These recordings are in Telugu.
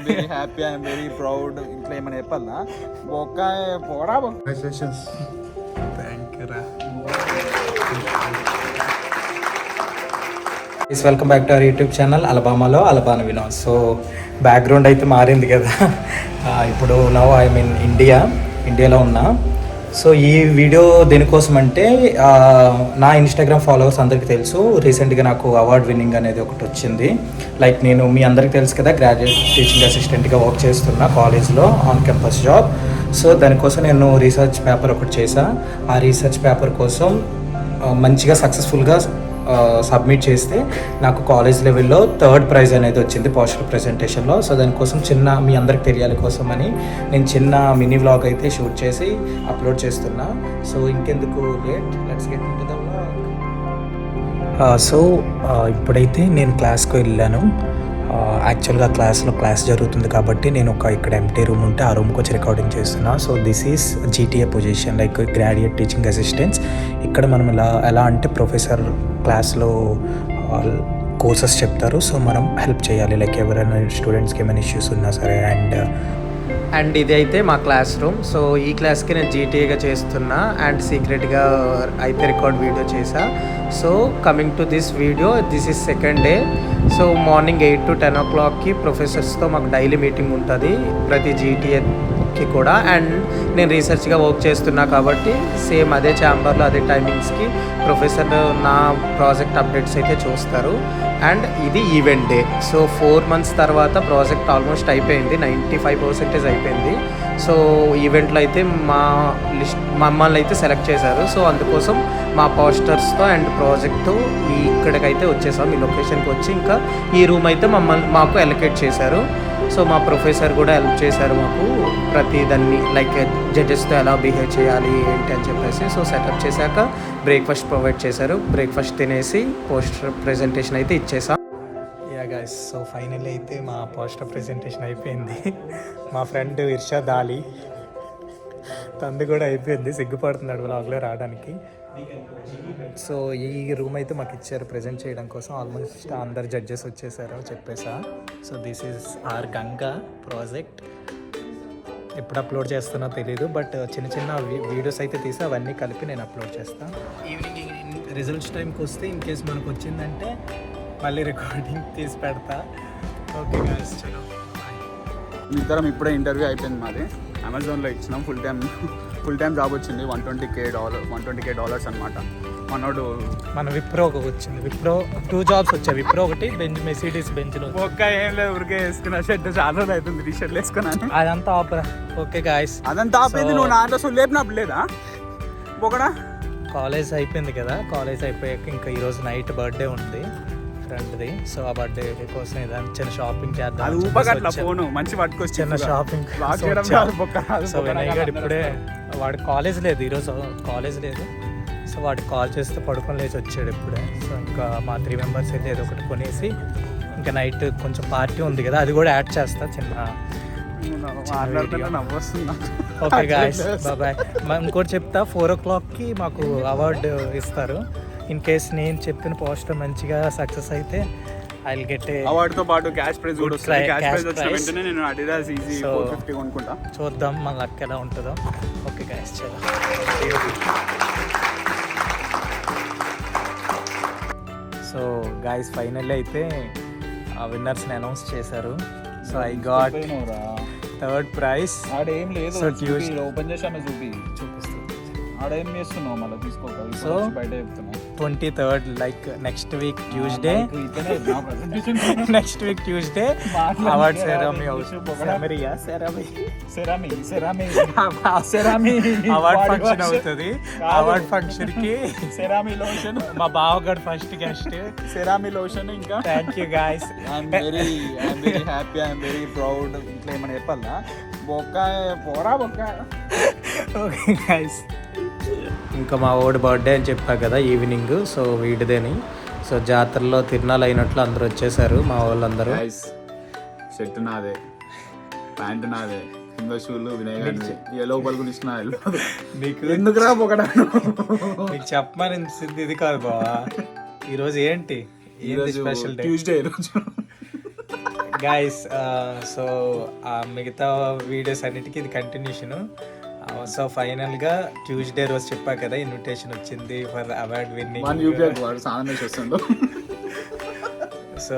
Very happy, I'm very proud. ఇంట్లో ఏమైనా చెప్పాలా? బొక్క పోరా కంగ్రాచులేషన్స్. థ్యాంక్ యూ రా. Welcome back to our YouTube channel అలబామాలో అలబాన్ వినోద్. సో బ్యాక్గ్రౌండ్ అయితే మారింది కదా. ఇప్పుడు నౌ ఐ మీన్ ఇండియాలో ఉన్నా. సో ఈ వీడియో దేనికోసం అంటే నా ఇన్స్టాగ్రామ్ ఫాలోవర్స్ అందరికీ తెలుసు, రీసెంట్గా నాకు అవార్డ్ విన్నింగ్ అనేది ఒకటి వచ్చింది. లైక్ నేను మీ అందరికీ తెలుసు కదా, గ్రాడ్యుయేట్ టీచింగ్ అసిస్టెంట్గా వర్క్ చేస్తున్నా కాలేజ్లో, ఆన్ క్యాంపస్ జాబ్. సో దానికోసం నేను రీసెర్చ్ పేపర్ ఒకటి చేశా. ఆ రీసెర్చ్ పేపర్ కోసం మంచిగా సక్సెస్ఫుల్గా సబ్మిట్ చేస్తే నాకు కాలేజ్ లెవెల్లో 3rd ప్రైజ్ అనేది వచ్చింది పోస్టర్ ప్రెజెంటేషన్లో. సో దానికోసం చిన్న మీ అందరికి తెలియాలి కోసమని నేను చిన్న మినీ వ్లాగ్ అయితే షూట్ చేసి అప్లోడ్ చేస్తున్నా. సో ఇంకెందుకు late, let's get into the vlog. So ఇప్పుడైతే నేను క్లాస్కి వెళ్ళాను. యాక్చువల్గా క్లాస్ జరుగుతుంది కాబట్టి నేను ఇక్కడ ఎంటీ రూమ్ ఉంటే ఆ రూమ్కి వచ్చి రికార్డింగ్ చేస్తున్నా. So this is GTA position, like graduate teaching assistants. ఇక్కడ మనం ఎలా అంటే ప్రొఫెసర్ క్లాస్లో కోర్సెస్ చెప్తారు, సో మనం హెల్ప్ చేయాలి, లైక్ ఎవరైనా స్టూడెంట్స్కి ఏమైనా ఇష్యూస్ ఉన్నా సరే. అండ్ ఇది అయితే మా క్లాస్ రూమ్. సో ఈ క్లాస్కి నేను జీటీఏగా చేస్తున్నా అండ్ సీక్రెట్గా అయితే రికార్డ్ వీడియో చేశా. So coming to this video, this is 2nd day. So morning 8 to 10 o'clockకి ప్రొఫెసర్స్తో మాకు డైలీ మీటింగ్ ఉంటుంది ప్రతి జీటీఏకి కూడా. అండ్ నేను రీసెర్చ్గా వర్క్ చేస్తున్నా కాబట్టి సేమ్ అదే ఛాంబర్లో అదే టైమింగ్స్కి ప్రొఫెసర్ నా ప్రాజెక్ట్ అప్డేట్స్ అయితే చూస్తారు. అండ్ ఇది ఈవెంట్ డే. సో 4 months తర్వాత ప్రాజెక్ట్ ఆల్మోస్ట్ అయిపోయింది, 95% అయిపోయింది. సో ఈవెంట్లో అయితే మమ్మల్ని అయితే సెలెక్ట్ చేశారు. సో అందుకోసం మా పోస్టర్స్తో అండ్ ప్రాజెక్ట్తో ఇక్కడికైతే వచ్చేసాం, ఈ లొకేషన్కి వచ్చి ఇంకా ఈ రూమ్ అయితే మాకు అలొకేట్ చేశారు. సో మా ప్రొఫెసర్ కూడా హెల్ప్ చేశారు మాకు ప్రతి దాన్ని, లైక్ జడ్జెస్తో ఎలా బిహేవ్ చేయాలి ఏంటి అని చెప్పేసి. సో సెటప్ చేశాక బ్రేక్ఫాస్ట్ ప్రొవైడ్ చేశారు. బ్రేక్ఫాస్ట్ తినేసి పోస్టర్ ప్రెజెంటేషన్ అయితే ఇచ్చేసాం. యా గైస్, సో ఫైనల్లీ అయితే మా పోస్టర్ ప్రెజెంటేషన్ అయిపోయింది. మా ఫ్రెండ్ ఇర్షాద్ అలీ తంది కూడా అయిపోయింది, సిగ్గుపడుతున్నాడు వ్లాగ్లో రావడానికి. సో ఈ రూమ్ అయితే మాకు ఇచ్చారు ప్రజెంట్ చేయడం కోసం. ఆల్మోస్ట్ అందరు జడ్జెస్ వచ్చేసారు చెప్పేసా. So this is our Ganga project. ఎప్పుడు అప్లోడ్ చేస్తానో తెలీదు, బట్ చిన్న వీడియోస్ అయితే తీసి అవన్నీ కలిపి నేను అప్లోడ్ చేస్తాను. ఈవినింగ్ రిజల్ట్స్ టైంకి వస్తే ఇన్ కేస్ మనకు వచ్చిందంటే మళ్ళీ రికార్డింగ్ తీసి పెడతా. ఓకే గాయ్స్, చలో. ఇద్దరం ఇప్పుడే ఇంటర్వ్యూ అయిపోయింది మాది. అమెజాన్లో ఇచ్చినాం, ఫుల్ టైం జాబ్ వచ్చింది. $120K అనమాట. మనోడు మన విప్రోకి వచ్చింది. విప్రో 2 jobs వచ్చాయి. విప్రో ఒకటి, మెర్సిడీస్ బెంజ్లో. ఒక్క ఏం లేదు, ఊరికే వేసుకున్నా షర్ట్. చాలా రోజులు అవుతుంది టీ షర్ట్లు వేసుకున్నాను. అదంతా ఆపరా. ఓకే గాయస్, అదంతా ఆపేది. నువ్వు నా అడ్రస్ లేపినప్పుడు లేదా ఒకడా? కాలేజ్ అయిపోయింది కదా, కాలేజ్ అయిపోయాక ఇంకా ఈరోజు నైట్ బర్త్డే ఉంది ఫ్రెండ్ది. సో ఆ బర్త్డే కోసం ఏదైనా చిన్న షాపింగ్ చేద్దాం. అది ఊపగట్ల ఫోను మంచి పట్టుకొచ్చి చిన్న షాపింగ్. సో వినయ్ గారు ఇప్పుడే, వాడు కాలేజ్ లేదు ఈరోజు, కాలేజ్ లేదు. సో వాడికి కాల్ చేస్తే పడుకొని లేచి వచ్చాడు ఇప్పుడే. సో ఇంకా మా 3 members అయితే ఏదో ఒకటి కొనేసి ఇంకా నైట్ కొంచెం పార్టీ ఉంది కదా, అది కూడా యాడ్ చేస్తా చిన్న. Okay guys, bye. ఇంకోటి చెప్తా, 4 o'clockకి మాకు అవార్డు ఇస్తారు. ఇన్ కేస్ నేను చెప్పిన పోస్టర్ మంచిగా సక్సెస్ అయితే ఐ విల్ గెట్ అవార్డుతో పాటు క్యాష్ ప్రైజ్ కూడా వస్తుంది. క్యాష్ ప్రైజ్ వచ్చిన వెంటనే నేను అడిడాస్ ఈజీ 450 కొనుక్కుంటా. చూద్దాం మన లక్ ఎలా ఉంటుందో. ఓకే గాయ్స్, చలో. సో గాయ్స్, ఫైనల్లీ అయితే విన్నర్స్ని అనౌన్స్ చేశారు. So I got 3rd prize. ఆడేం లేదు, సో ట్యూస్డే ఓపెన్ చేసాను, చూపిస్తుంది. ఆడేం చేస్తున్నావు మళ్ళీ తీసుకోక. సో బయట చెప్తున్నా 23rd, like next week Tuesday award ceremony award function అవుతుంది. అవార్డ్ ఫంక్షన్ కి సెరామీ లోషన్, మా బావగాడు ఫస్ట్ గెస్ట్. సెరామీ లోషన్. ఇంకా thank you guys, I'm very happy, I'm very proud. ఇంట్లో ఏమైనా చెప్పాలా? బొక్క పోరా బొక్క. ఓకే గాయ్స్, ఇంకా మా ఓడి బర్త్డే అని చెప్పా కదా ఈవినింగ్. సో వీడిదేని. సో జాతరలో తిరునాళ్ళు అయినట్లు అందరూ వచ్చేసారు మా వాళ్ళందరూ. షర్ట్ నాదే, ప్యాంట్ నాదే, కింద షూలు వినయ్ గారి. ఏ లోపల కూడా ఇస్తున్నా నీకు ఎందుకురా ఒకడా? నీకు చెప్పమని ఇది కాదు బావా. ఈరోజు ఏంటి స్పెషల్ ట్యూస్డే. ఈరోజు గాయస్ సో మిగతా వీడియోస్ అన్నిటికీ ఇది కంటిన్యూషను. సో ఫైనల్గా ట్యూస్డే రోజు చెప్పా కదా ఇన్విటేషన్ వచ్చింది for award winning. So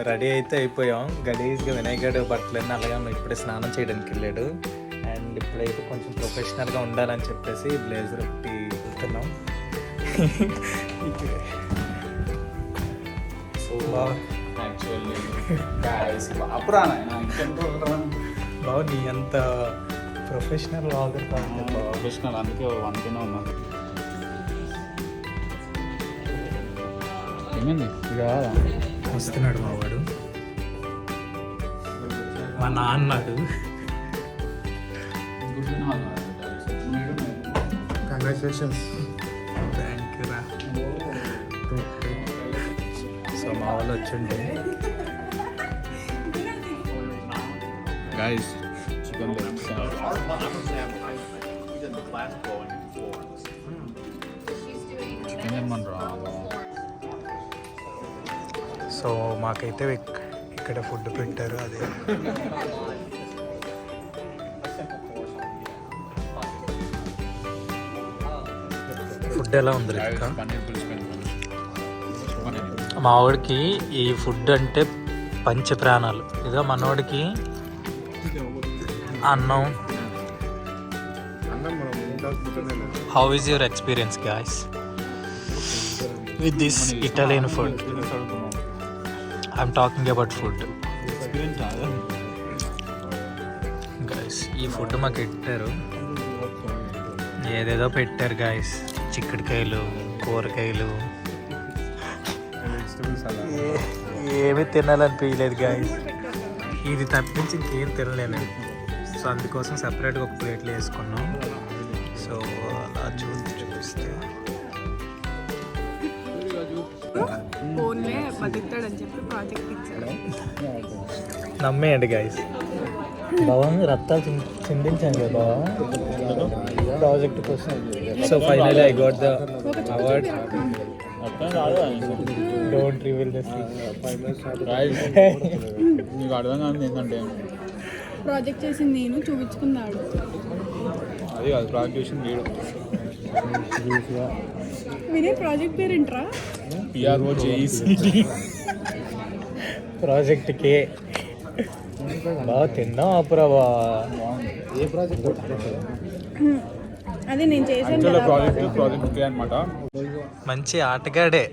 ready అయితే అయిపోయాం. గలీజ్గా వినాయకుడు బట్టలన్నీ అలాగే ఉన్నాయి. ఇప్పుడే స్నానం చేయడానికి వెళ్ళాడు. అండ్ ఇప్పుడైతే కొంచెం ప్రొఫెషనల్గా ఉండాలని చెప్పేసి బ్లేజర్ ఒకటి వెళ్తున్నాం. సో బాగుంది అంత ప్రొఫెషనల్ ప్రొఫెషనల్ అందుకే అనుకునే ఉన్నా. ఏమైంది ఇక వస్తున్నాడు మా వాడు, మా నాన్నాడు. కంగ్రాచులేషన్స్. థ్యాంక్ యూ రా. సో మా వాళ్ళు వచ్చిండే గైస్ చికెన్ చికెన్ ఏమన్నా. సో మాకైతే ఇక్కడ ఫుడ్ పెట్టారు. అదే ఫుడ్ ఎలా ఉంది రితిక? పన్నీర్ పులుసు మా వాడికి ఈ ఫుడ్ అంటే పంచ ప్రాణాలు. ఇదో మనోడికి అన్నం. How is your experience guys with this Italian food? I'm talking about food guys. ఈ ఫుడ్ మాకు పెట్టారు, ఏదేదో పెట్టారు గాయస్. చిక్కుడుకాయలు, కూరగాయలు, ఏమీ తినాలనిపించలేదు గాయస్. ఇది తప్పించి ఇంకేం తినలేను. సో అందుకోసం సపరేట్గా ఒక ప్లేట్లో వేసుకున్నాం. సో అలా చూపిస్తే ఫోన్లే బతుకుతాడని చెప్పి ప్రాజెక్ట్ ఇచ్చాడు. నమ్మేయండి గాయస్. బాబా రక్తాలు చిందించాను కదా బాబా ప్రాజెక్ట్ కోసం. So finally I got the award. Don't reveal the నీకు అర్థం కాదు ఏంటంటే ప్రాజెక్ట్ చేసింది నేను, చూపించుకున్నాడు. అది కాదు ప్రాజెక్ట్ చేసింది వీడు. మీరే ప్రాజెక్ట్ పేరేంట్రా? పిఆర్ఓ జేఈసీ ప్రాజెక్ట్కి బాగా తిన్నాం అప్పురా బా. ఏ ప్రాజెక్ట్? అదే నేను చేశాను కదా ప్రాజెక్ట్ అనమాట. మంచి ఆటగాడే.